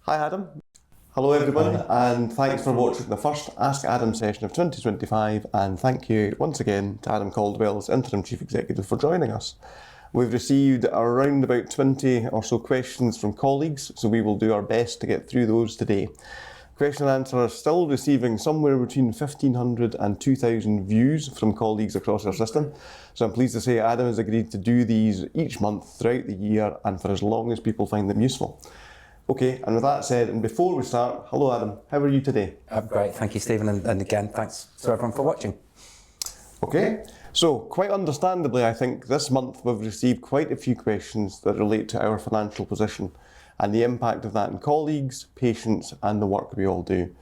Hi Adam. Hello everyone, and thanks for watching the first Ask Adam session of 2025, and thank you once again to Adam Coldwells, Interim Chief Executive, for joining us. We've received around about 20 or so questions from colleagues, so we will do our best to get through those today. Question and answer are still receiving somewhere between 1,500 and 2,000 views from colleagues across our system. So I'm pleased to say Adam has agreed to do these each month throughout the year and for as long as people find them useful. Okay, and with that said, and before we start, hello Adam, how are you today? I'm great, thank you Stephen, and again, thanks to everyone for watching. Okay, so quite understandably, I think this month we've received quite a few questions that relate to our financial position and the impact of that on colleagues, patients, and the work we all do.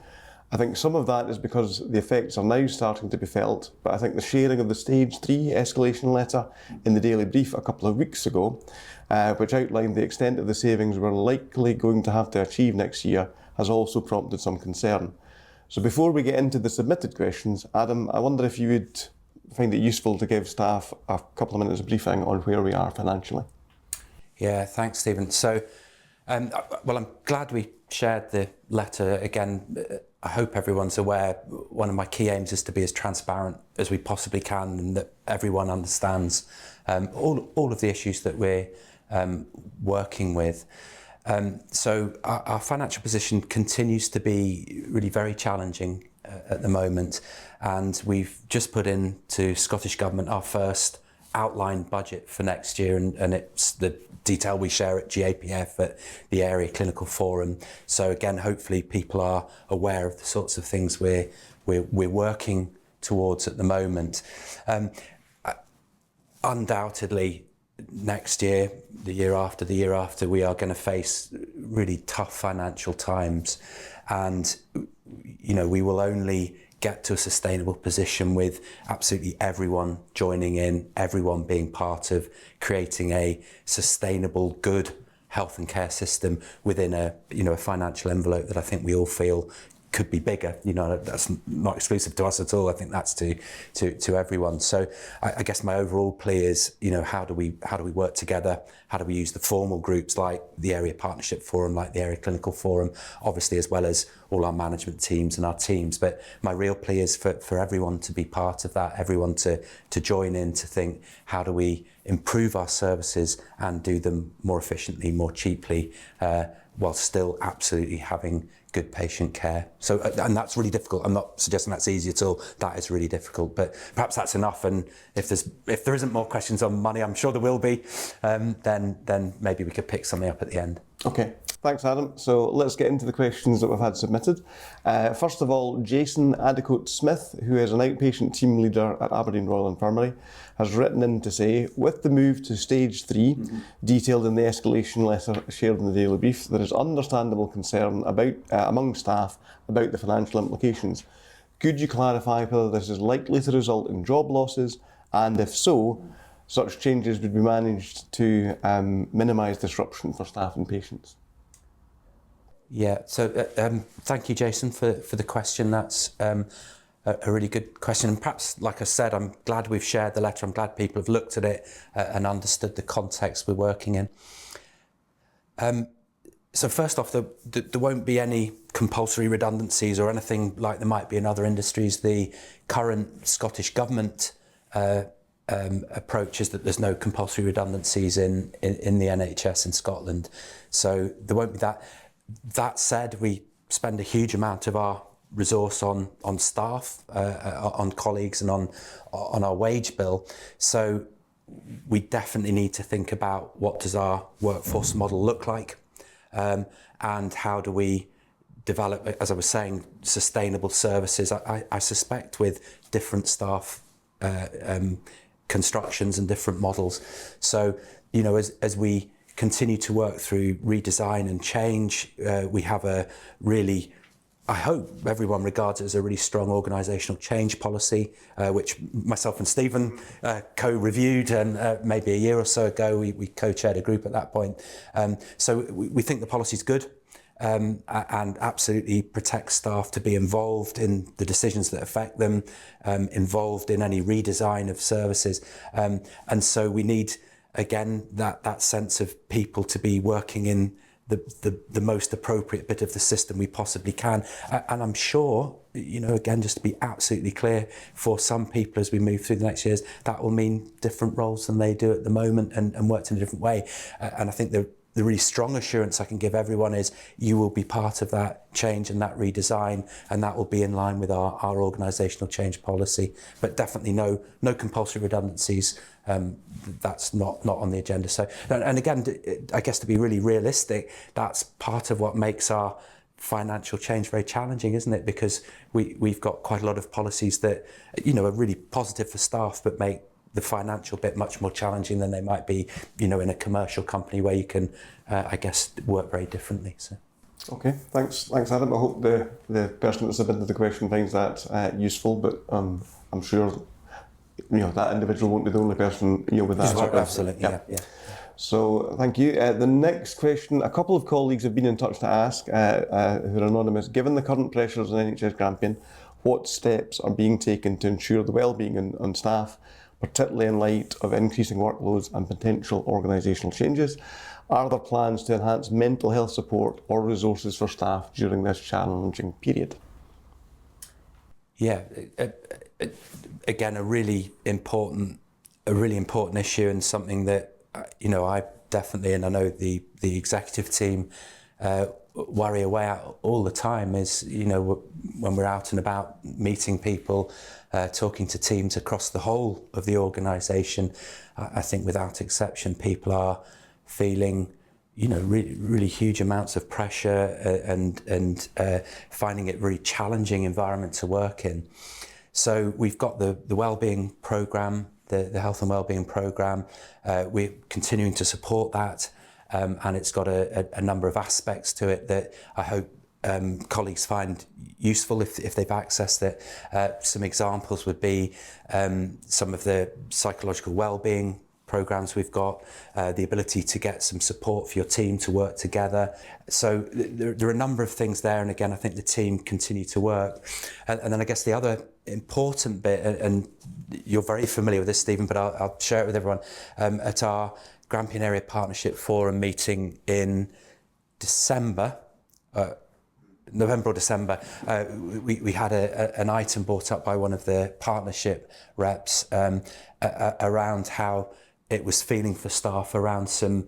I think some of that is because the effects are now starting to be felt, but I think the sharing of the Stage 3 escalation letter in the Daily Brief a couple of weeks ago, which outlined the extent of the savings we're likely going to have to achieve next year, has also prompted some concern. So before we get into the submitted questions, Adam, I wonder if you would find it useful to give staff a couple of minutes of briefing on where we are financially. Yeah, thanks Stephen. So, well, I'm glad we shared the letter. Again, I hope everyone's aware, one of my key aims is to be as transparent as we possibly can and that everyone understands all of the issues that we're working with. So our financial position continues to be really very challenging at the moment, and we've just put into Scottish Government our first outlined budget for next year, and it's the detail we share at GAPF at the Area Clinical Forum. So again, hopefully people are aware of the sorts of things we're working towards at the moment. Undoubtedly, next year, the year after, we are going to face really tough financial times, and we will only get to a sustainable position with absolutely everyone joining in, everyone being part of creating a sustainable, good health and care system within a financial envelope that I think we all feel could be bigger. That's not exclusive to us at all. I think that's to everyone. So I guess my overall plea is, how do we work together? How do we use the formal groups like the Area Partnership Forum, like the Area Clinical Forum, obviously, as well as all our management teams and our teams. But my real plea is for everyone to be part of that, everyone to join in, to think, how do we improve our services and do them more efficiently, more cheaply, while still absolutely having good patient care. So, and that's really difficult. I'm not suggesting that's easy at all. That is really difficult, but perhaps that's enough. And if there isn't more questions on money, I'm sure there will be, then maybe we could pick something up at the end. Okay, thanks Adam. So let's get into the questions that we've had submitted. First of all, Jason Adicote-Smith, who is an outpatient team leader at Aberdeen Royal Infirmary, has written in to say, with the move to Stage 3, detailed in the escalation letter shared in the Daily Brief, there is understandable concern among staff about the financial implications. Could you clarify whether this is likely to result in job losses, and if so, such changes would be managed to minimise disruption for staff and patients? Yeah, so thank you, Jason, for the question. That's a really good question. And perhaps, like I said, I'm glad we've shared the letter. I'm glad people have looked at it and understood the context we're working in. So first off, there won't be any compulsory redundancies or anything like there might be in other industries. The current Scottish Government approach is that there's no compulsory redundancies in the NHS in Scotland. So there won't be that. That said, we spend a huge amount of our resource on staff, on colleagues, and on our wage bill. So we definitely need to think about what does our workforce model look like, and how do we develop, as I was saying, sustainable services. I suspect with different staff constructions and different models. So, as we continue to work through redesign and change, we have a really, I hope everyone regards it as a really strong organisational change policy, which myself and Stephen co-reviewed, and maybe a year or so ago we co-chaired a group at that point. So we think the policy's good, and absolutely protects staff to be involved in the decisions that affect them, involved in any redesign of services. And so we need, again, that sense of people to be working in the most appropriate bit of the system we possibly can. And I'm sure, again, just to be absolutely clear, for some people as we move through the next years, that will mean different roles than they do at the moment and worked in a different way. And I think the really strong assurance I can give everyone is you will be part of that change and that redesign, and that will be in line with our organisational change policy. But definitely no compulsory redundancies. That's not on the agenda. So, and again, I guess to be really realistic, that's part of what makes our financial change very challenging, isn't it? Because we've got quite a lot of policies that are really positive for staff, but make the financial bit much more challenging than they might be, in a commercial company where you can, I guess, work very differently. So. Okay, thanks Adam. I hope the person that submitted the question finds that useful, but I'm sure that individual won't be the only person with that. Absolutely, yeah. So thank you. The next question, a couple of colleagues have been in touch to ask, who are anonymous. Given the current pressures on NHS Grampian, what steps are being taken to ensure the well-being on staff, particularly in light of increasing workloads and potential organisational changes? Are there plans to enhance mental health support or resources for staff during this challenging period? Yeah, again, a really important issue, and something that I definitely, and I know the executive team worry away at all the time, is when we're out and about meeting people, talking to teams across the whole of the organisation. I think without exception, people are feeling really huge amounts of pressure and finding it a really challenging environment to work in. So we've got the Wellbeing programme, the Health and Wellbeing programme. We're continuing to support that, and it's got a number of aspects to it that I hope colleagues find useful if they've accessed it. Some examples would be some of the psychological wellbeing programs we've got, the ability to get some support for your team to work together. So there are a number of things there, and again, I think the team continue to work. And then I guess the other important bit, and you're very familiar with this, Stephen, but I'll share it with everyone, at our Grampian Area Partnership Forum meeting in November or December, we had an item brought up by one of the partnership reps around how it was feeling for staff around some,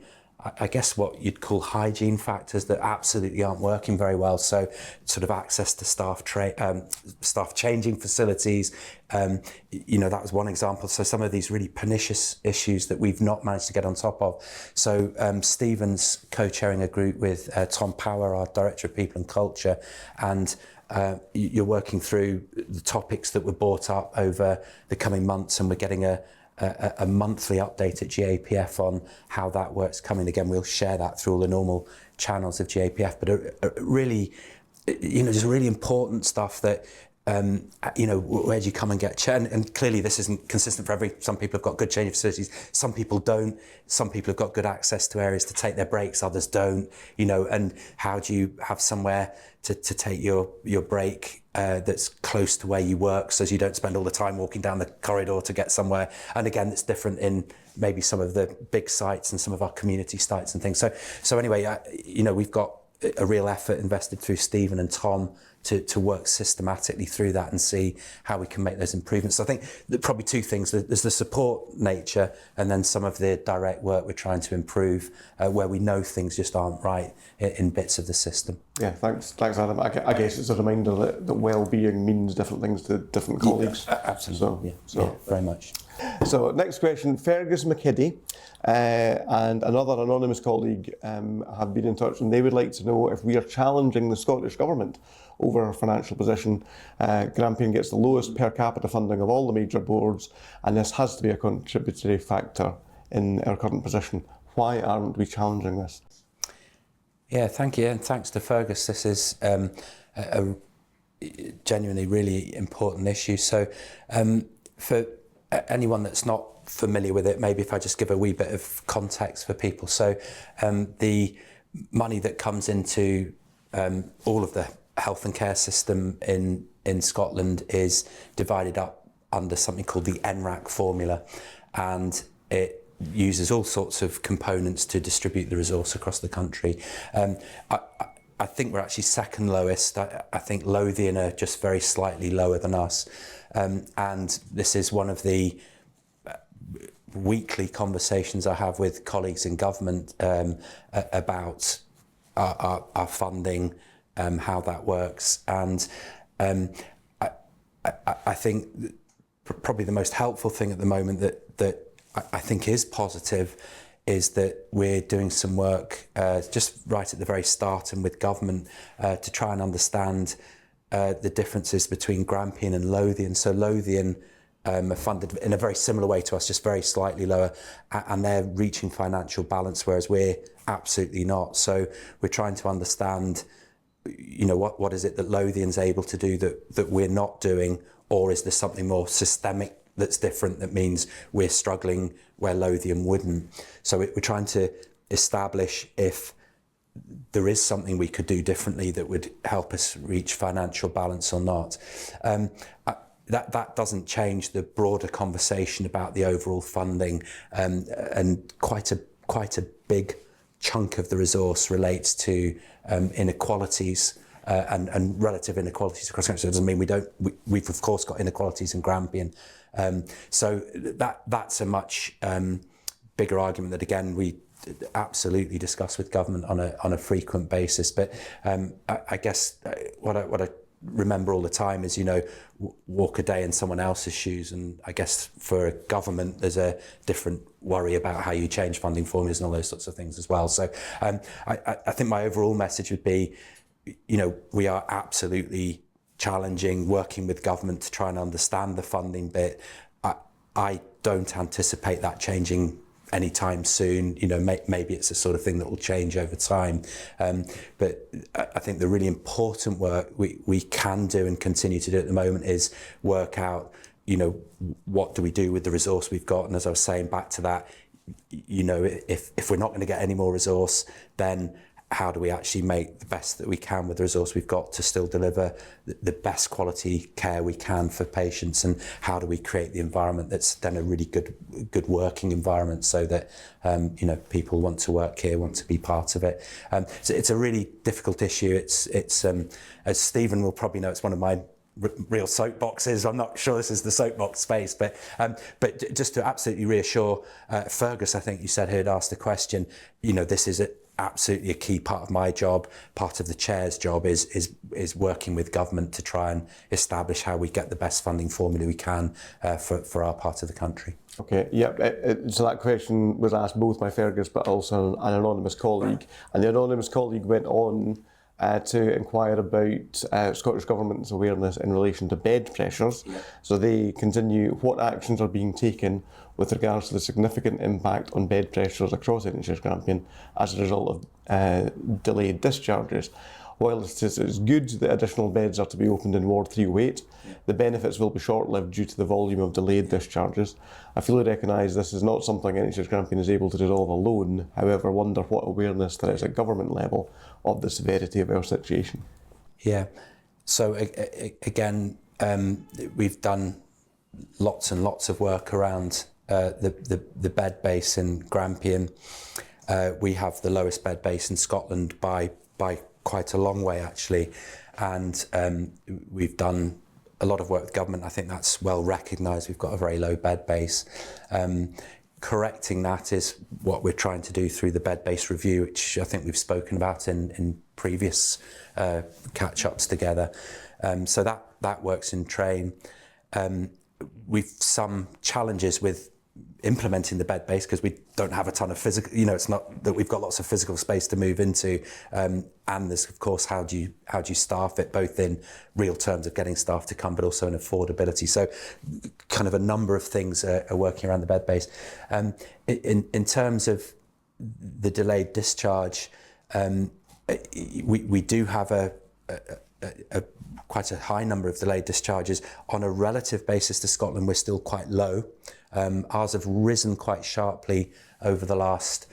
I guess, what you'd call hygiene factors that absolutely aren't working very well. So sort of access to staff changing facilities, that was one example. So some of these really pernicious issues that we've not managed to get on top of. So Stephen's co-chairing a group with Tom Power, our Director of People and Culture, and you're working through the topics that were brought up over the coming months, and we're getting a monthly update at GAPF on how that work's coming. Again, we'll share that through all the normal channels of GAPF, but really, just really important stuff that, where do you come and get and clearly this isn't consistent for some people have got good changing facilities, some people don't, some people have got good access to areas to take their breaks, others don't, and how do you have somewhere to take your break that's close to where you work, so you don't spend all the time walking down the corridor to get somewhere. And again, it's different in maybe some of the big sites and some of our community sites and things. So anyway, we've got a real effort invested through Stephen and Tom to work systematically through that and see how we can make those improvements. So I think that probably two things. There's the support nature, and then some of the direct work we're trying to improve where we know things just aren't right in bits of the system. Yeah, thanks Adam. I guess it's a reminder that well-being means different things to different colleagues. Yeah, absolutely. So very much. So next question, Fergus McKiddie and another anonymous colleague have been in touch, and they would like to know if we are challenging the Scottish Government over our financial position. Grampian gets the lowest per capita funding of all the major boards, and this has to be a contributory factor in our current position. Why aren't we challenging this? Yeah, thank you, and thanks to Fergus. This is a genuinely really important issue. So for anyone that's not familiar with it, maybe if I just give a wee bit of context for people. So the money that comes into all of the health and care system in Scotland is divided up under something called the NRAC formula, and it uses all sorts of components to distribute the resource across the country. I think we're actually second lowest. I think Lothian are just very slightly lower than us. And this is one of the weekly conversations I have with colleagues in government about our funding, how that works. And I think probably the most helpful thing at the moment that I think is positive is that we're doing some work just right at the very start and with government to try and understand the differences between Grampian and Lothian. So Lothian are funded in a very similar way to us, just very slightly lower, and they're reaching financial balance, whereas we're absolutely not. So we're trying to understand, what is it that Lothian's able to do that we're not doing, or is there something more systemic that's different that means we're struggling where Lothian wouldn't? So we're trying to establish if there is something we could do differently that would help us reach financial balance or not. That doesn't change the broader conversation about the overall funding, and quite a big chunk of the resource relates to inequalities and relative inequalities across the country. So it doesn't mean we've of course got inequalities in Grampian. So that's a much bigger argument that again we absolutely discuss with government on a frequent basis. But I guess what I remember all the time is, walk a day in someone else's shoes, and I guess for a government there's a different worry about how you change funding formulas and all those sorts of things as well. So I think my overall message would be, we are absolutely challenging, working with government to try and understand the funding bit. I don't anticipate that changing anytime soon. Maybe it's the sort of thing that will change over time. But I think the really important work we can do and continue to do at the moment is work out, what do we do with the resource we've got? And as I was saying, back to that, if we're not going to get any more resource, then how do we actually make the best that we can with the resource we've got to still deliver the best quality care we can for patients? And how do we create the environment that's then a really good working environment so that people want to work here, want to be part of it? So it's a really difficult issue. It's as Stephen will probably know, it's one of my real soapboxes. I'm not sure this is the soapbox space, but just to absolutely reassure Fergus, I think you said, who had asked the question, this is absolutely a key part of my job. Part of the chair's job is working with government to try and establish how we get the best funding formula we can for our part of the country. Okay, yeah, so that question was asked both by Fergus but also an anonymous colleague, and the anonymous colleague went on to inquire about Scottish Government's awareness in relation to bed pressures. Yeah. So they continue, what actions are being taken with regards to the significant impact on bed pressures across NHS Grampian as a result of delayed discharges? While it is good that additional beds are to be opened in Ward 308, the benefits will be short-lived due to the volume of delayed discharges. I fully recognise this is not something NHS Grampian is able to resolve alone, however, wonder what awareness there is at government level of the severity of our situation. Yeah, so again, we've done lots and lots of work around the bed base in Grampian. We have the lowest bed base in Scotland by quite a long way, actually, and we've done a lot of work with government. I think that's well recognised. We've got a very low bed base. Correcting that is what we're trying to do through the bed base review, which I think we've spoken about in previous catch-ups together. So that works in train. We've some challenges with implementing the bed base because we don't have a ton of physical, it's not that we've got lots of physical space to move into, and there's of course how do you staff it, both in real terms of getting staff to come but also in affordability. So kind of a number of things are working around the bed base. In terms of the delayed discharge, we do have a quite a high number of delayed discharges. On a relative basis to Scotland, we're still quite low. Ours have risen quite sharply over the last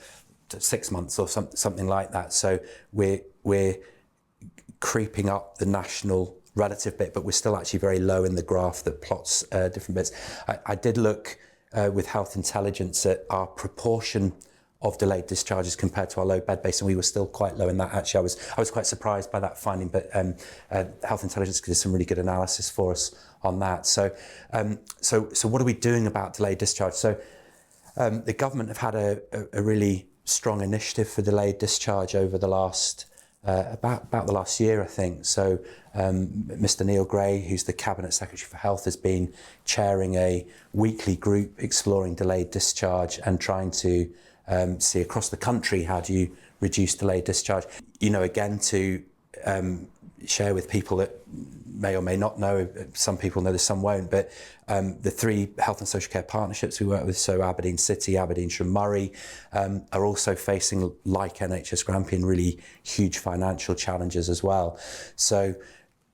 6 months or something like that. So we're creeping up the national relative bit, but we're still actually very low in the graph that plots different bits. I did look with health intelligence at our proportion of delayed discharges compared to our low bed base, and we were still quite low in that. Actually, I was quite surprised by that finding, but health intelligence did some really good analysis for us on that. So what are we doing about delayed discharge? So the government have had a really strong initiative for delayed discharge over the last about the last year, I think. So Mr. Neil Gray, who's the Cabinet Secretary for Health, has been chairing a weekly group exploring delayed discharge and trying to see across the country how do you reduce delayed discharge. You know, again, to share with people that may or may not know, some people know this, some won't, but the 3 health and social care partnerships we work with, so Aberdeen City, Aberdeenshire and Murray, are also facing, like NHS Grampian, really huge financial challenges as well. So,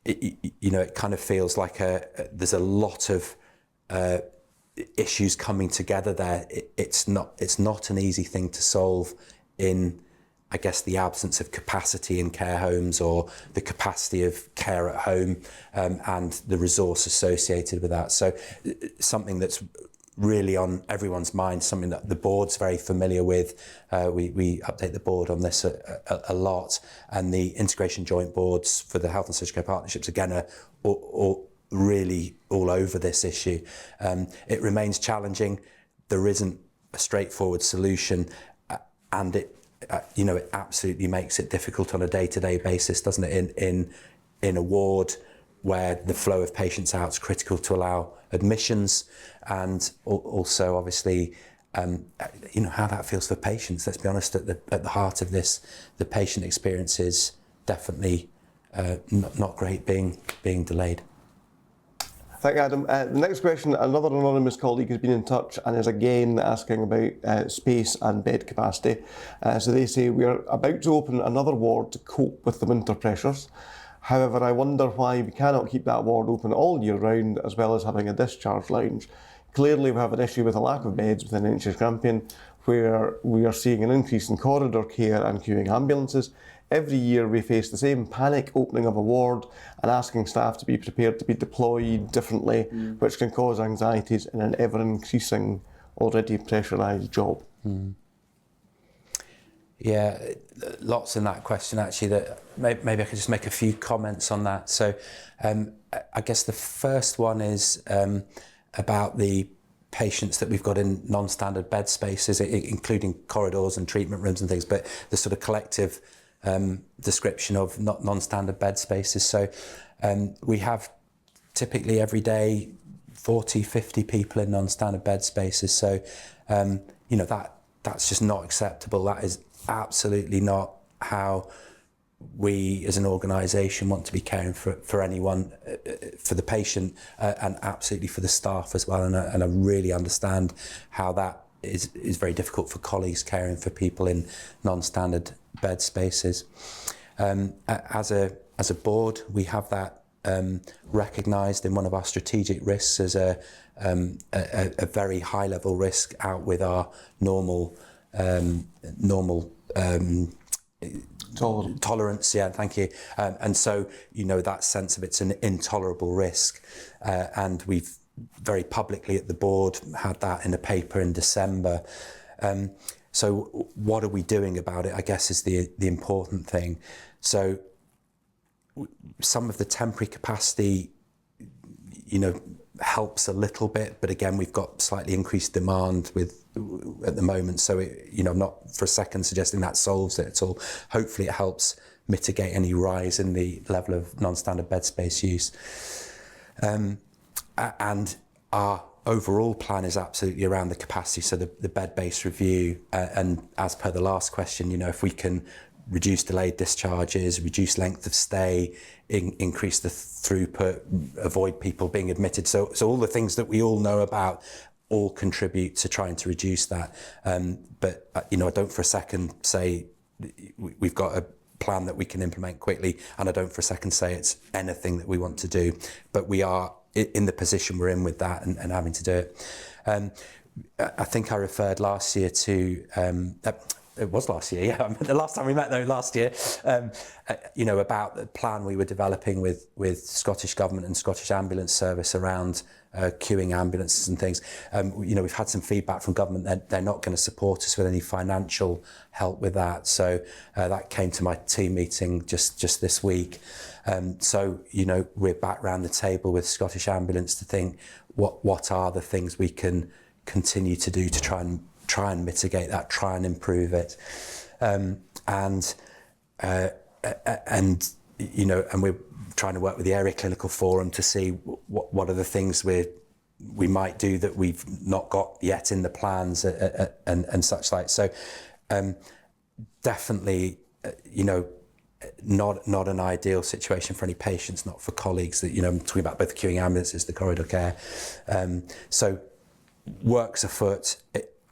it kind of feels like there's a lot of issues coming together there. It's not an easy thing to solve in, I guess, the absence of capacity in care homes or the capacity of care at home and the resource associated with that. So something that's really on everyone's mind, something that the board's very familiar with. We update the board on this a lot, and the integration joint boards for the health and social care partnerships, again, are really all over this issue. It remains challenging. There isn't a straightforward solution, and it absolutely makes it difficult on a day-to-day basis, doesn't it? In a ward where the flow of patients out is critical to allow admissions, and also obviously, how that feels for patients. Let's be honest, at the heart of this, the patient experience is definitely not great being delayed. Thank you, Adam. The next question, another anonymous colleague has been in touch and is again asking about space and bed capacity. So they say, we are about to open another ward to cope with the winter pressures. However, I wonder why we cannot keep that ward open all year round, as well as having a discharge lounge. Clearly, we have an issue with a lack of beds within NHS Grampian, where we are seeing an increase in corridor care and queuing ambulances. Every year we face the same panic opening of a ward and asking staff to be prepared to be deployed differently, which can cause anxieties in an ever-increasing, already pressurised job. Yeah, lots in that question actually. That maybe I could just make a few comments on that. So I guess the first one is about the patients that we've got in non-standard bed spaces, including corridors and treatment rooms and things, but the sort of collective description of non-standard bed spaces. So we have typically every day 40, 50 people in non-standard bed spaces. So, that's just not acceptable. That is absolutely not how we as an organisation want to be caring for anyone, for the patient and absolutely for the staff as well. And I really understand how that is very difficult for colleagues caring for people in non-standard bed spaces. As a board, we have that recognised in one of our strategic risks as a very high level risk out with our normal tolerance. Yeah, thank you. And so, that sense of it's an intolerable risk, and we've very publicly at the board had that in a paper in December. So what are we doing about it, I guess, is the important thing. So some of the temporary capacity, helps a little bit, but again, we've got slightly increased demand at the moment. So, I'm not for a second suggesting that solves it at all. Hopefully it helps mitigate any rise in the level of non-standard bed space use. And our overall plan is absolutely around the capacity, so the bed-based review, and as per the last question, if we can reduce delayed discharges, reduce length of stay, increase the throughput, avoid people being admitted. So all the things that we all know about all contribute to trying to reduce that. But I don't for a second say we've got a plan that we can implement quickly, and I don't for a second say it's anything that we want to do, but we are in the position we're in with that and having to do it. I think I referred last year to, it was last year, yeah. The last time we met though, last year, about the plan we were developing with Scottish Government and Scottish Ambulance Service around queuing ambulances and things. We've had some feedback from government that they're not going to support us with any financial help with that. So that came to my team meeting just this week. We're back round the table with Scottish Ambulance to think what are the things we can continue to do to try and mitigate that, try and improve it, and we're trying to work with the Area Clinical Forum to see what are the things we might do that we've not got yet in the plans and such like. So definitely, not an ideal situation for any patients, not for colleagues. That I'm talking about both the queuing ambulances, the corridor care. So work's afoot.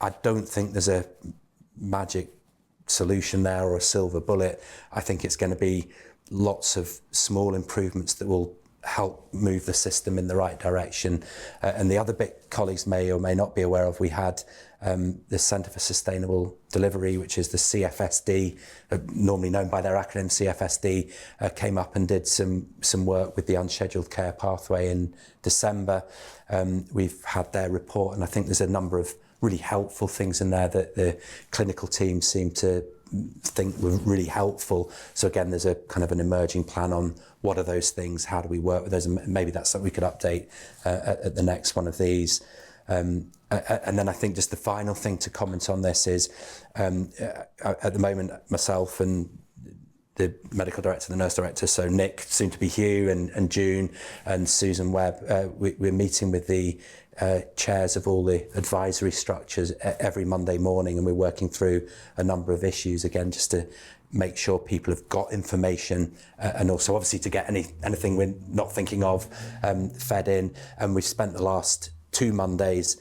I don't think there's a magic solution there or a silver bullet. I think it's going to be lots of small improvements that will help move the system in the right direction. And the other bit colleagues may or may not be aware of, we had the Centre for Sustainable Delivery, which is the CFSD, normally known by their acronym CFSD, came up and did some work with the unscheduled care pathway in December. We've had their report, and I think there's a number of really helpful things in there that the clinical team seem to think were really helpful. So again, there's a kind of an emerging plan on what are those things, how do we work with those, and maybe that's something we could update at the next one of these. And then I think just the final thing to comment on this is, at the moment, myself and the medical director, the nurse director, so Nick, soon to be Hugh, and June and Susan Webb, we're meeting with the chairs of all the advisory structures every Monday morning, and we're working through a number of issues, again, just to make sure people have got information, and also obviously to get anything we're not thinking of fed in. And we've spent the last 2 Mondays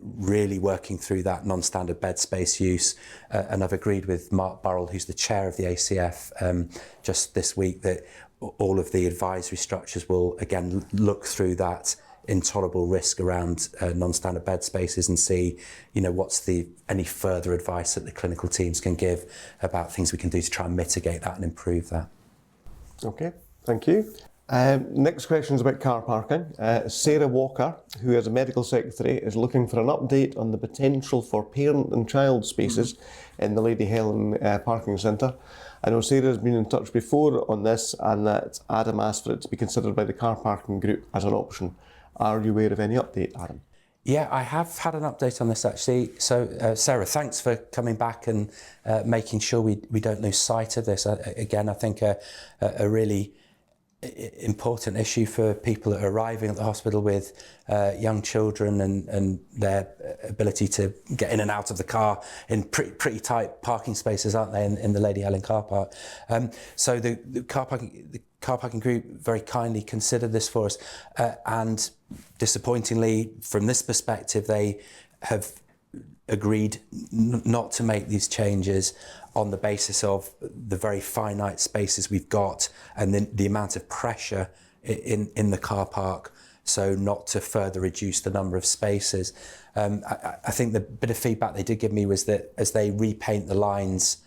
really working through that non-standard bed space use, and I've agreed with Mark Burrell, who's the chair of the ACF, just this week, that all of the advisory structures will again look through that intolerable risk around non-standard bed spaces and see, what's any further advice that the clinical teams can give about things we can do to try and mitigate that and improve that. Okay, thank you. Next question is about car parking. Sarah Walker, who is a medical secretary, is looking for an update on the potential for parent and child spaces in the Lady Helen Parking Centre. I know Sarah's been in touch before on this, and that Adam asked for it to be considered by the car parking group as an option. Are you aware of any update, Adam? Yeah, I have had an update on this actually. So Sarah, thanks for coming back and making sure we don't lose sight of this. Again, I think a really important issue for people that are arriving at the hospital with young children and their ability to get in and out of the car in pretty tight parking spaces, aren't they, in the Lady Helen Car Park. So the car parking group very kindly considered this for us, and disappointingly, from this perspective, they have agreed not to make these changes on the basis of the very finite spaces we've got and the amount of pressure in the car park, so not to further reduce the number of spaces. I think the bit of feedback they did give me was that as they repaint the lines,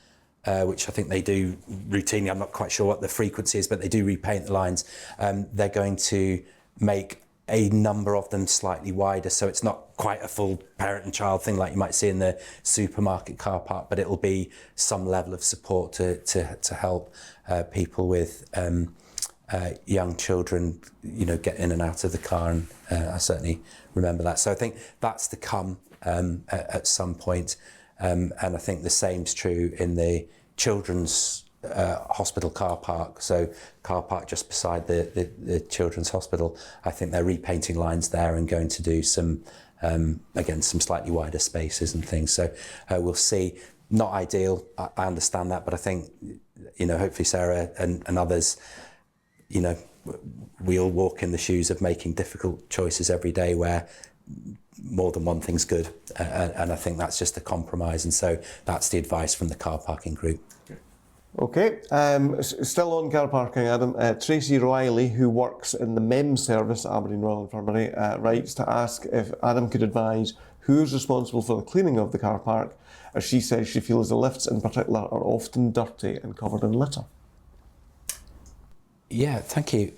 which I think they do routinely, I'm not quite sure what the frequency is, but they do repaint the lines, they're going to make a number of them slightly wider, so it's not quite a full parent and child thing like you might see in the supermarket car park, but it'll be some level of support to help people with young children, get in and out of the car, and I certainly remember that. So I think that's to come at some point, and I think the same's true in the children's hospital car park, so car park just beside the children's hospital. I think they're repainting lines there and going to do some again some slightly wider spaces and things, so we'll see. Not ideal, I understand that, but I think hopefully Sarah and others, we all walk in the shoes of making difficult choices every day where more than one thing's good, and I think that's just a compromise, and so that's the advice from the car parking group. Okay, still on car parking, Adam. Tracy Riley, who works in the MEM service at Aberdeen Royal Infirmary, writes to ask if Adam could advise who is responsible for the cleaning of the car park, as she says she feels the lifts in particular are often dirty and covered in litter. Yeah, thank you.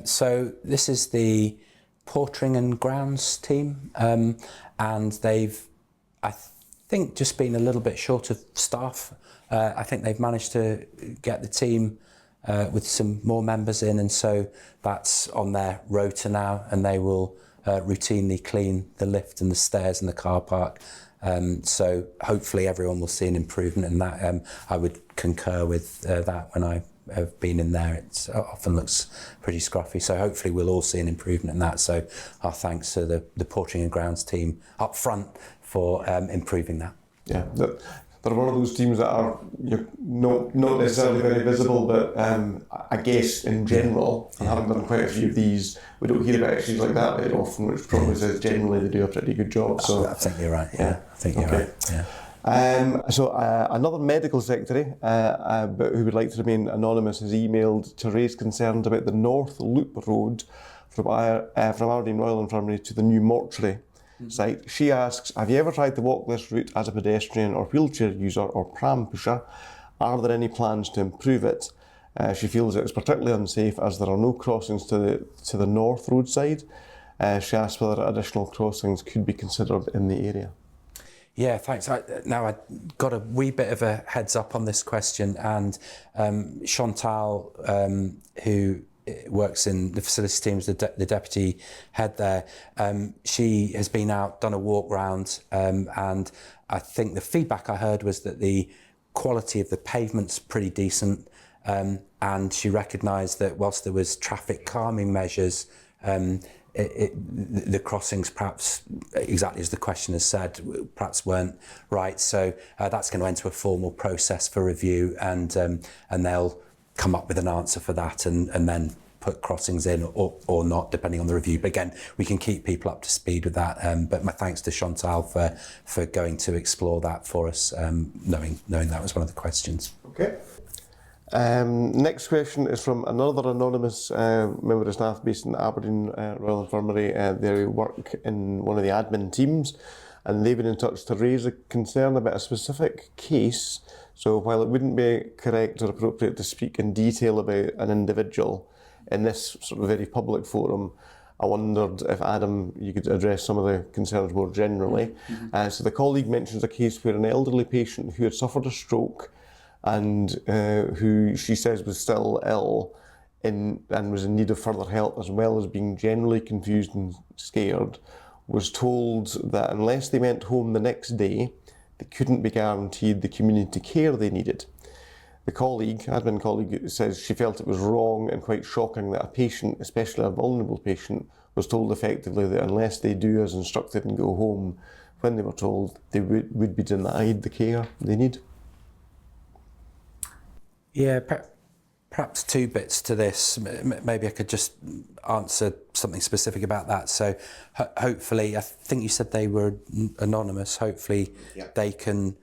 So this is the portering and grounds team, and they've, I think, just been a little bit short of staff. I think they've managed to get the team with some more members in, and so that's on their rota now, and they will routinely clean the lift and the stairs in the car park. So hopefully everyone will see an improvement in that. I would concur with that when I have been in there. It often looks pretty scruffy, so hopefully we'll all see an improvement in that. So our thanks to the portering and grounds team up front for improving that. Yeah, they're one of those teams that are not necessarily very visible, but I guess in general, and having done quite a few of these, we don't hear about issues like that very often, which probably says generally they do a pretty good job. So I think you're right. Yeah, I think you're right. Yeah. So another medical secretary, but who would like to remain anonymous, has emailed to raise concerns about the North Loop Road from Aberdeen Royal Infirmary to the new mortuary site. She asks, have you ever tried to walk this route as a pedestrian or wheelchair user or pram pusher? Are there any plans to improve it? She feels it is particularly unsafe as there are no crossings to the north roadside. She asks whether additional crossings could be considered in the area. Yeah, thanks. Now I got a wee bit of a heads up on this question, and Chantal, who works in the facilities team, the deputy head there, she has been out, done a walk round, and I think the feedback I heard was that the quality of the pavement's pretty decent, and she recognised that whilst there was traffic calming measures, the crossings, perhaps exactly as the question has said, perhaps weren't right. So that's going to enter a formal process for review, and they'll come up with an answer for that, and then put crossings in or not, depending on the review. But again, we can keep people up to speed with that. But my thanks to Chantal for going to explore that for us, knowing that was one of the questions. Okay. Next question is from another anonymous member of staff based in Aberdeen Royal Infirmary. They work in one of the admin teams, and they've been in touch to raise a concern about a specific case. So while it wouldn't be correct or appropriate to speak in detail about an individual in this sort of very public forum, I wondered if, Adam, you could address some of the concerns more generally. So the colleague mentions a case where an elderly patient who had suffered a stroke and who she says was still ill and was in need of further help, as well as being generally confused and scared, was told that unless they went home the next day, they couldn't be guaranteed the community care they needed. The admin colleague, says she felt it was wrong and quite shocking that a patient, especially a vulnerable patient, was told effectively that unless they do as instructed and go home when they were told, they would be denied the care they need. Yeah, perhaps two bits to this. Maybe I could just answer something specific about that. So hopefully, I think you said they were anonymous. Hopefully they can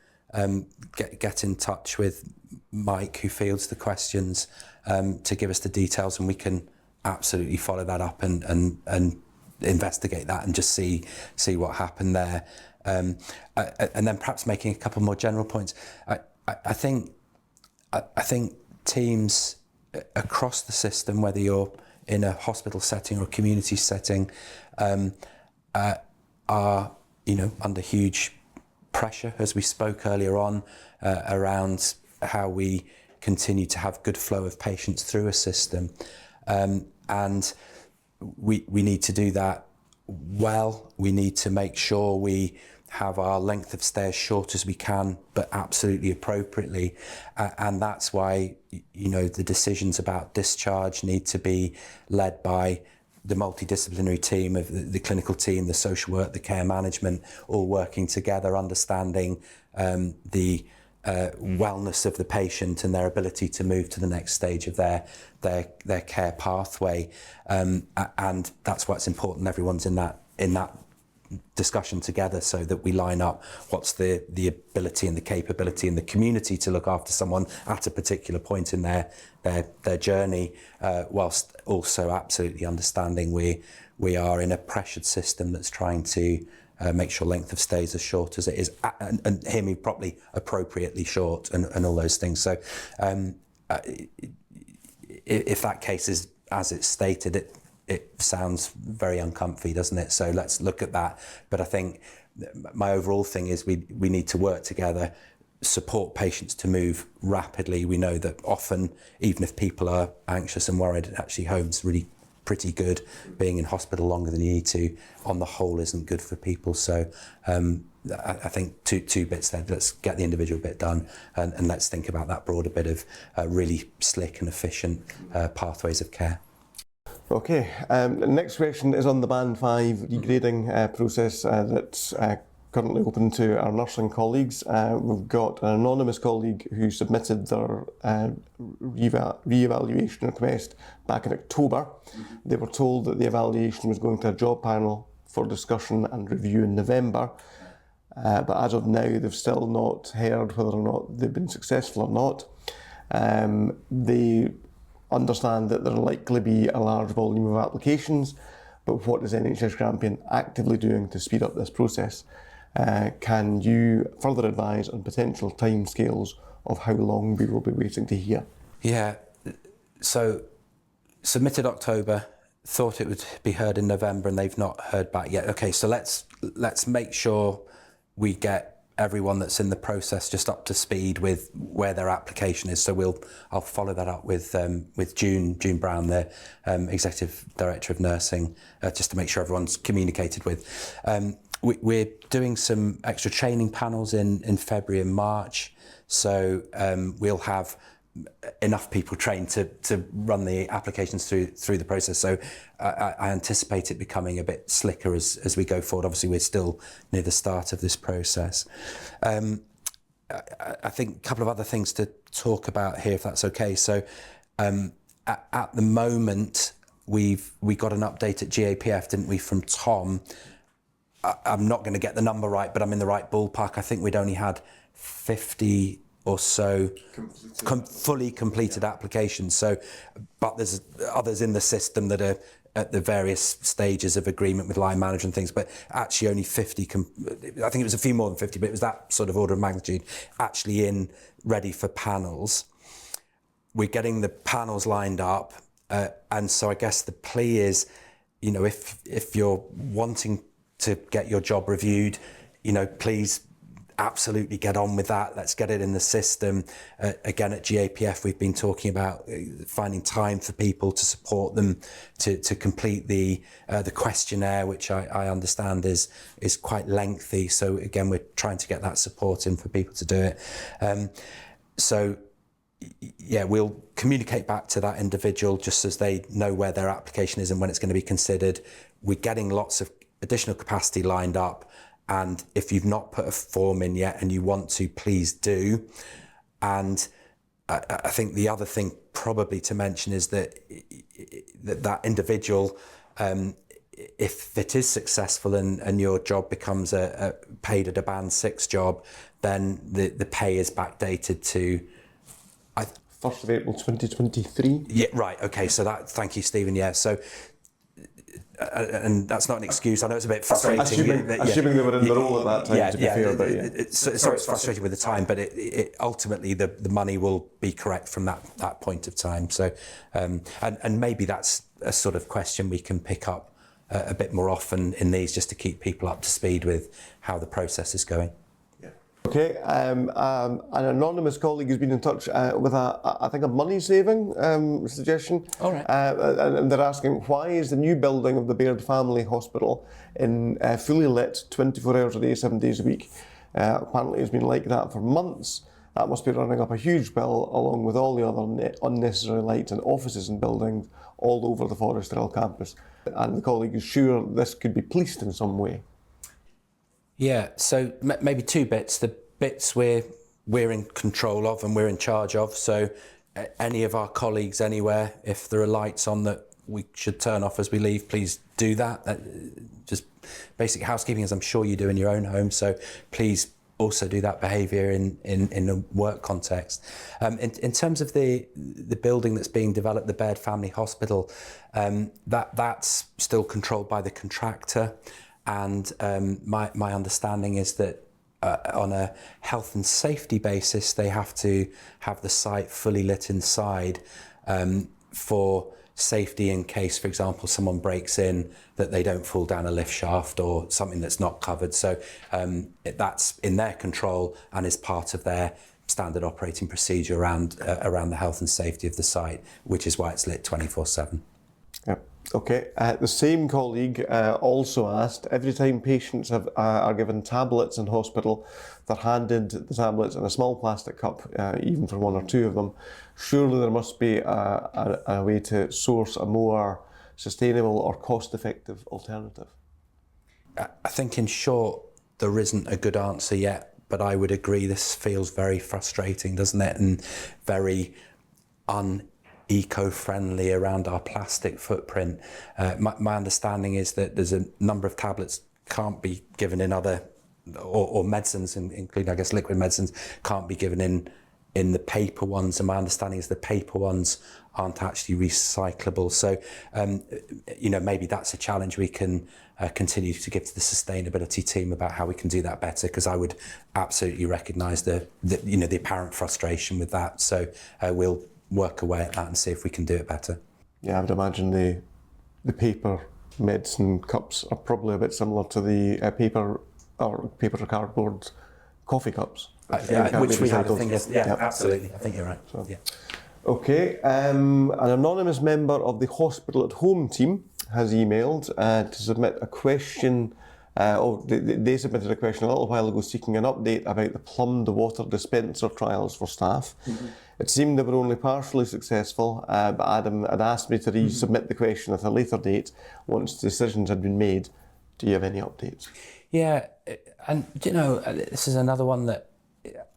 get in touch with Mike, who fields the questions, to give us the details, and we can absolutely follow that up and investigate that and just see what happened there. And then perhaps making a couple more general points. I think teams across the system, whether you're in a hospital setting or a community setting, are under huge pressure, as we spoke earlier on, around how we continue to have good flow of patients through a system, and we need to do that well. We need to make sure we have our length of stay as short as we can, but absolutely appropriately. And that's why, the decisions about discharge need to be led by the multidisciplinary team of the clinical team, the social work, the care management, all working together, understanding the wellness of the patient and their ability to move to the next stage of their care pathway. And that's why it's important everyone's in that discussion together, so that we line up what's the ability and the capability in the community to look after someone at a particular point in their journey, whilst also absolutely understanding we are in a pressured system that's trying to make sure length of stay is as short as it is, and hear me properly, appropriately short, and all those things. So if that case is as it's stated, it sounds very uncomfy, doesn't it? So let's look at that. But I think my overall thing is we need to work together, support patients to move rapidly. We know that often, even if people are anxious and worried, actually home's really pretty good. Being in hospital longer than you need to, on the whole, isn't good for people. So I think two bits there. Let's get the individual bit done, and let's think about that broader bit of really slick and efficient pathways of care. Okay, the next question is on the Band 5 regrading process that's currently open to our nursing colleagues. We've got an anonymous colleague who submitted their re-evaluation request back in October. They were told that the evaluation was going to a job panel for discussion and review in November. But as of now, they've still not heard whether or not they've been successful or not. They understand that there'll likely be a large volume of applications, but what is NHS Grampian actively doing to speed up this process? Can you further advise on potential timescales of how long we will be waiting to hear? Yeah, so submitted October, thought it would be heard in November, and they've not heard back yet. Okay, so let's make sure we get everyone that's in the process just up to speed with where their application is. So I'll follow that up with June Brown, the Executive Director of Nursing, just to make sure everyone's communicated with. We're doing some extra training panels in February and March, so we'll have enough people trained to run the applications through the process. So I anticipate it becoming a bit slicker as we go forward. Obviously, we're still near the start of this process. I think a couple of other things to talk about here, if that's okay. So at the moment, we got an update at GAPF, didn't we, from Tom? I'm not going to get the number right, but I'm in the right ballpark. I think we'd only had 50 or so fully completed applications. So, but there's others in the system that are at the various stages of agreement with line manager and things, but actually only 50, I think it was a few more than 50, but it was that sort of order of magnitude actually ready for panels. We're getting the panels lined up. And so I guess the plea is, if you're wanting to get your job reviewed, please absolutely get on with that. Let's get it in the system. Again, at GAPF, we've been talking about finding time for people to support them to complete the questionnaire, which I understand is quite lengthy. So again, we're trying to get that support in for people to do it. So yeah, we'll communicate back to that individual just as they know where their application is and when it's going to be considered. We're getting lots of additional capacity lined up. And if you've not put a form in yet and you want to, please do. And I think the other thing probably to mention is that individual, if it is successful and your job becomes a paid at a band 6 job, then the pay is backdated to 1st of April 2023. Yeah, right. Okay. So thank you, Stephen. Yeah. So. And that's not an excuse. I know it's a bit frustrating. Assuming they were in the role at that time, to be fair. But sorry, it's frustrating with the time, but it ultimately the money will be correct from that point of time. So, and maybe that's a sort of question we can pick up a bit more often in these, just to keep people up to speed with how the process is going. Okay, an anonymous colleague has been in touch with I think a money-saving suggestion. All right. And they're asking, why is the new building of the Baird Family Hospital fully lit 24 hours a day, 7 days a week? Apparently it's been like that for months. That must be running up a huge bill, along with all the other unnecessary lights and offices and buildings all over the Forest Hill campus. And the colleague is sure this could be policed in some way. Yeah, so maybe two bits. The bits we're in control of and we're in charge of. So any of our colleagues anywhere, if there are lights on that we should turn off as we leave, please do that. Just basic housekeeping, as I'm sure you do in your own home. So please also do that behaviour in a work context. In terms of the building that's being developed, the Baird Family Hospital, that's still controlled by the contractor. and my understanding is that on a health and safety basis, they have to have the site fully lit inside for safety in case, for example, someone breaks in, that they don't fall down a lift shaft or something that's not covered. So that's in their control and is part of their standard operating procedure around the health and safety of the site, which is why it's lit 24/7. Yeah. Okay. The same colleague also asked, every time patients are given tablets in hospital, they're handed the tablets in a small plastic cup, even for one or two of them. Surely there must be a way to source a more sustainable or cost-effective alternative. I think in short, there isn't a good answer yet, but I would agree this feels very frustrating, doesn't it? And very eco-friendly around our plastic footprint. My understanding is that there's a number of tablets can't be given in other, or medicines, including I guess liquid medicines, can't be given in the paper ones. And my understanding is the paper ones aren't actually recyclable. So, maybe that's a challenge we can continue to give to the sustainability team about how we can do that better, because I would absolutely recognise the apparent frustration with that. So we'll work away at that and see if we can do it better. Yeah, I would imagine the paper medicine cups are probably a bit similar to the paper or cardboard coffee cups. Which we had, I think, absolutely. I think you're right. So. Yeah. Okay, an anonymous member of the Hospital at Home team has emailed to submit a question. They submitted a question a little while ago seeking an update about the plumbed water dispenser trials for staff. Mm-hmm. It seemed they were only partially successful, but Adam had asked me to resubmit the question at a later date once decisions had been made. Do you have any updates? Yeah, and this is another one that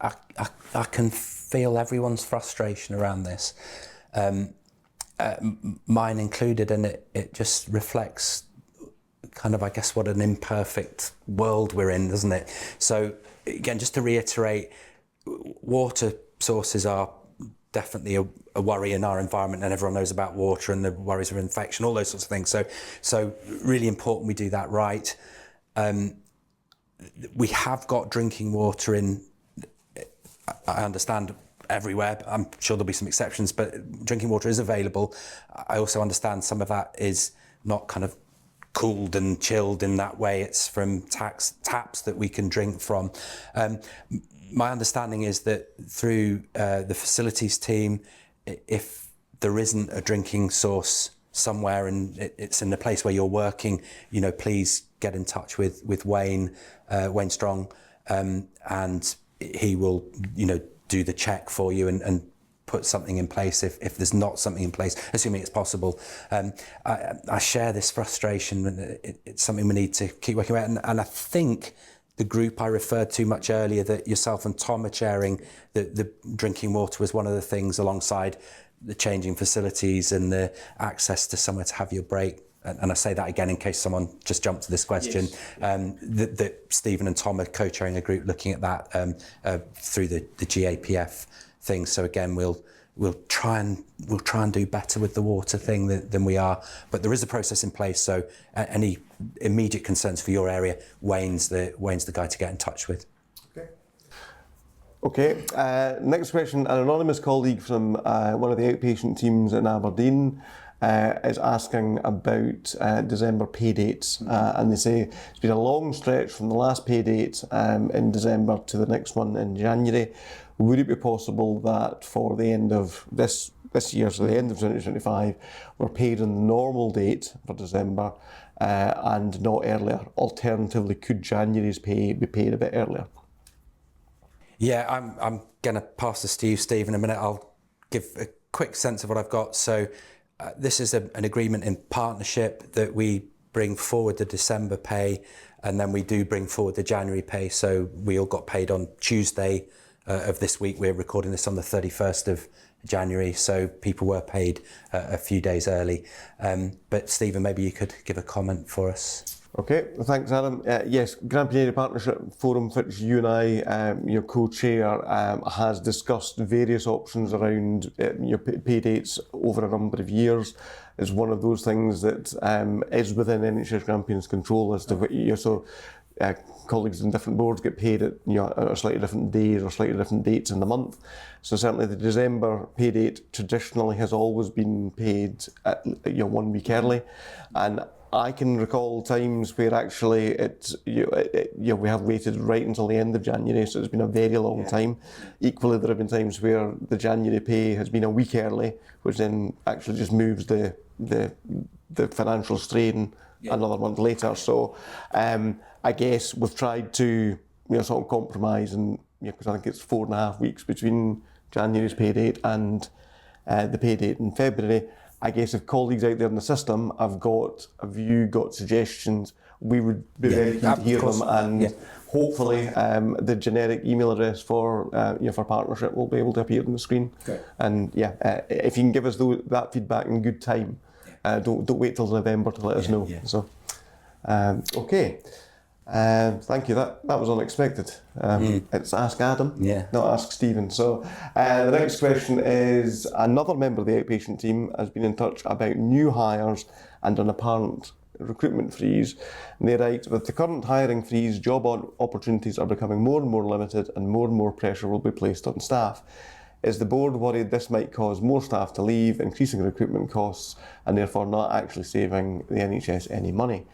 I can feel everyone's frustration around this, mine included, and it just reflects kind of, I guess, what an imperfect world we're in, doesn't it? So again, just to reiterate, water sources are definitely a worry in our environment, and everyone knows about water and the worries of infection, all those sorts of things. So really important we do that right. We have got drinking water in, I understand, everywhere. I'm sure there'll be some exceptions, but drinking water is available. I also understand some of that is not kind of cooled and chilled in that way. It's from taps that we can drink from. My understanding is that through the facilities team, if there isn't a drinking source somewhere and it's in the place where you're working, please get in touch with Wayne Strong, and he will, do the check for you and put something in place if there's not something in place, assuming it's possible. I share this frustration. It's something we need to keep working with. And I think the group I referred to much earlier that yourself and Tom are chairing, the drinking water was one of the things, alongside the changing facilities and the access to somewhere to have your break. And I say that again in case someone just jumped to this question. Yes. That Stephen and Tom are co-chairing a group looking at that through the GAPF thing. So again, we'll try and do better with the water thing than we are. But there is a process in place. So any immediate concerns for your area, Wayne's the guy to get in touch with. Okay. Next question. An anonymous colleague from one of the outpatient teams in Aberdeen is asking about December pay dates, and they say it's been a long stretch from the last pay date in December to the next one in January. Would it be possible that for the end of this year, so the end of 2025, we're paid on the normal date for December and not earlier? Alternatively, could January's pay be paid a bit earlier? Yeah, I'm going to pass to Steve in a minute. I'll give a quick sense of what I've got. So this is an agreement in partnership that we bring forward the December pay, and then we do bring forward the January pay. So we all got paid on Tuesday of this week. We're recording this on the 31st of January, so people were paid a few days early. But Stephen, maybe you could give a comment for us. Okay, thanks, Adam. Yes, Grampian Area Partnership Forum, which you and I, your co-chair, has discussed various options around your pay dates over a number of years. It's one of those things that is within NHS Grampian's control as to what colleagues in different boards get paid at at slightly different days or slightly different dates in the month. So certainly the December pay date traditionally has always been paid at 1 week early, and I can recall times where actually we have waited right until the end of January, so it's been a very long time. Equally, there have been times where the January pay has been a week early, which then actually just moves the financial strain another month later. So I guess we've tried to sort of compromise, and because I think it's 4.5 weeks between January's pay date and the pay date in February. I guess if colleagues out there in the system have got suggestions, we would be very keen to hear them, and hopefully the generic email address for partnership will be able to appear on the screen. Great. And if you can give us that feedback in good time, don't wait till November to let us know. Yeah. So, okay. Thank you. That was unexpected. It's Ask Adam, not Ask Stephen. So the next question is, another member of the outpatient team has been in touch about new hires and an apparent recruitment freeze. And they write, with the current hiring freeze, job opportunities are becoming more and more limited and more pressure will be placed on staff. Is the board worried this might cause more staff to leave, increasing recruitment costs and therefore not actually saving the NHS any money?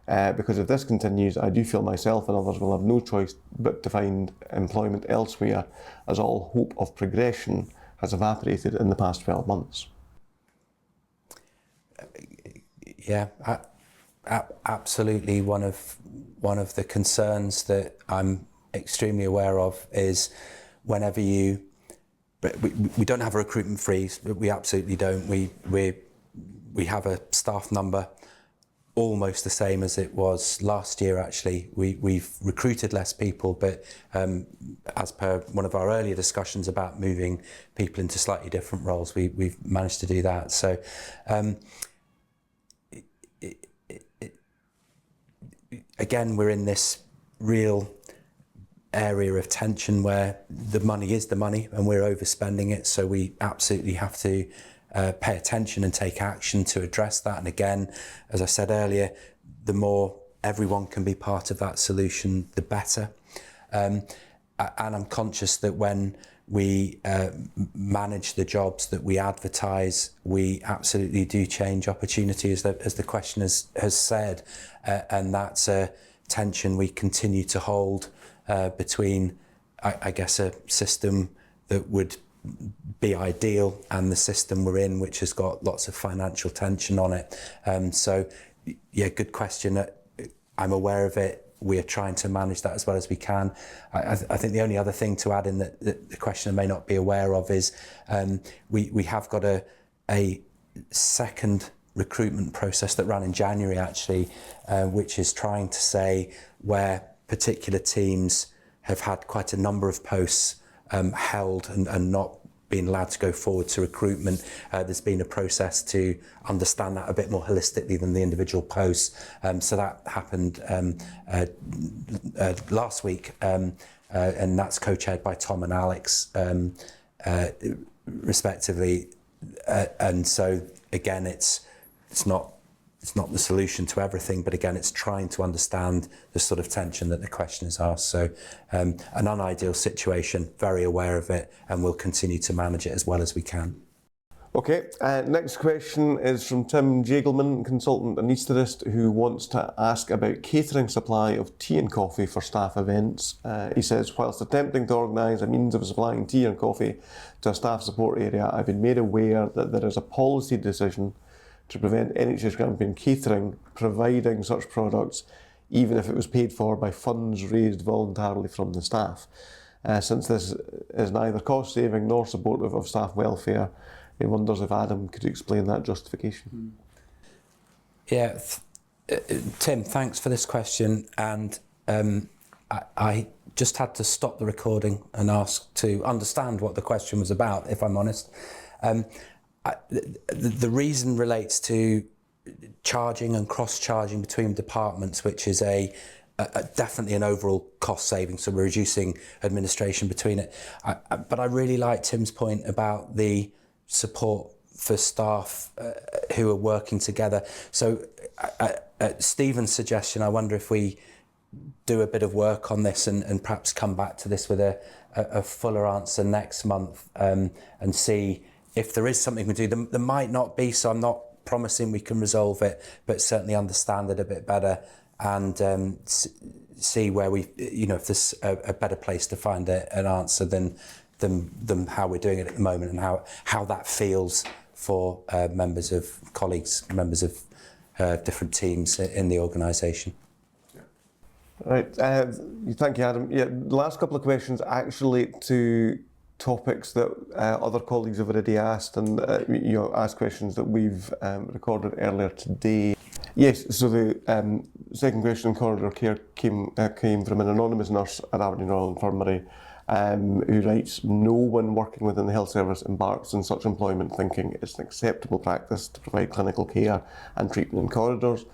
Because if this continues, I do feel myself and others will have no choice but to find employment elsewhere, as all hope of progression has evaporated in the past 12 months. Yeah, absolutely. One of the concerns that I'm extremely aware of is whenever we don't have a recruitment freeze. We absolutely don't. We have a staff number almost the same as it was last year. Actually, we've recruited less people, but as per one of our earlier discussions about moving people into slightly different roles, we've managed to do that. So again, we're in this real area of tension where the money is the money and we're overspending it, so we absolutely have to pay attention and take action to address that. And again, as I said earlier, the more everyone can be part of that solution, the better. And I'm conscious that when we manage the jobs that we advertise, we absolutely do change opportunity, as the question has said, and that's a tension we continue to hold between, I guess, a system that would be ideal and the system we're in, which has got lots of financial tension on it. So, yeah, good question. I'm aware of it. We are trying to manage that as well as we can. I think the only other thing to add in that the questioner may not be aware of is we have got a second recruitment process that ran in January, actually, which is trying to say where particular teams have had quite a number of posts held and not being allowed to go forward to recruitment. There's been a process to understand that a bit more holistically than the individual posts. So that happened last week, and that's co-chaired by Tom and Alex, respectively. And so again, it's not the solution to everything, but again, it's trying to understand the sort of tension that the question has asked. So an unideal situation, very aware of it, and we'll continue to manage it as well as we can. Okay, next question is from Tim Jagelman, consultant anaesthetist, who wants to ask about catering supply of tea and coffee for staff events. He says, whilst attempting to organise a means of supplying tea and coffee to a staff support area, I've been made aware that there is a policy decision to prevent NHS Grampian Catering providing such products, even if it was paid for by funds raised voluntarily from the staff. Since this is neither cost-saving nor supportive of staff welfare, he wonders if Adam could explain that justification. Yeah, Tim, thanks for this question. And I just had to stop the recording and ask to understand what the question was about, if I'm honest. The reason relates to charging and cross-charging between departments, which is definitely an overall cost saving, so we're reducing administration between it. But I really like Tim's point about the support for staff who are working together. So Stephen's suggestion, I wonder if we do a bit of work on this and perhaps come back to this with a fuller answer next month, and see if there is something we do. There might not be, so I'm not promising we can resolve it, but certainly understand it a bit better and see where if there's a better place to find an answer than how we're doing it at the moment, and how that feels for members of different teams in the organisation. Right, thank you, Adam. Yeah, the last couple of questions actually to topics that other colleagues have already asked, and asked questions that we've recorded earlier today. Yes, so the second question on corridor care came from an anonymous nurse at Aberdeen Royal Infirmary, who writes, "No one working within the health service embarks on such employment thinking it's an acceptable practice to provide clinical care and treatment in corridors.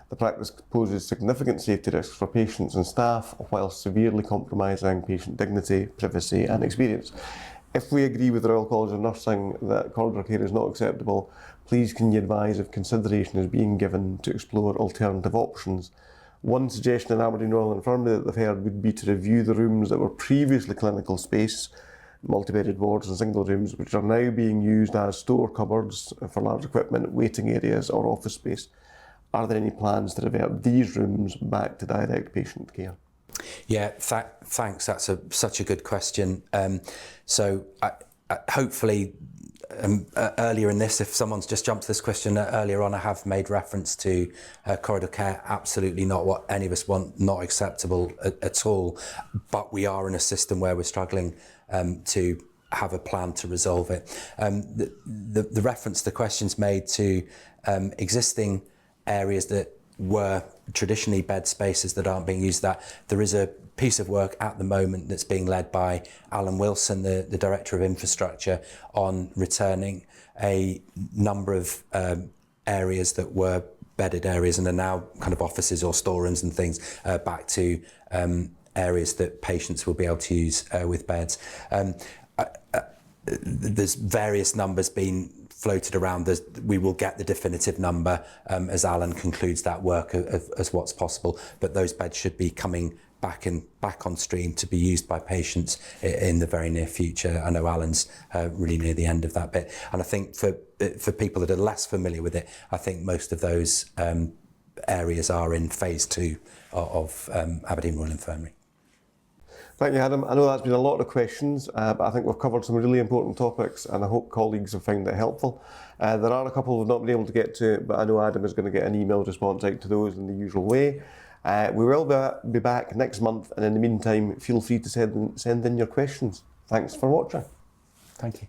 The practice poses significant safety risks for patients and staff, while severely compromising patient dignity, privacy and experience. If we agree with the Royal College of Nursing that corridor care is not acceptable, please can you advise if consideration is being given to explore alternative options? One suggestion in Aberdeen Royal Infirmary that they've heard would be to review the rooms that were previously clinical space, multi-bedded wards and single rooms, which are now being used as store cupboards for large equipment, waiting areas or office space. Are there any plans to revert these rooms back to direct patient care?" Yeah, thanks. That's such a good question. So hopefully earlier in this, if someone's just jumped to this question earlier on, I have made reference to corridor care. Absolutely not what any of us want, not acceptable at all. But we are in a system where we're struggling to have a plan to resolve it. The reference, the question's made to existing areas that were traditionally bed spaces that aren't being used. That there is a piece of work at the moment that's being led by Alan Wilson, the Director of Infrastructure, on returning a number of areas that were bedded areas and are now kind of offices or storerooms and things back to areas that patients will be able to use with beds. There's various numbers being floated around. We will get the definitive number as Alan concludes that work as what's possible, but those beds should be coming back on stream to be used by patients in the very near future. I know Alan's really near the end of that bit, and I think for people that are less familiar with it, I think most of those areas are in phase 2 of Aberdeen Royal Infirmary. Thank you, Adam. I know that's been a lot of questions, but I think we've covered some really important topics, and I hope colleagues have found it helpful. There are a couple we've not been able to get to, but I know Adam is going to get an email response out to those in the usual way. We will be back next month, and in the meantime, feel free to send in your questions. Thanks for watching. Thank you.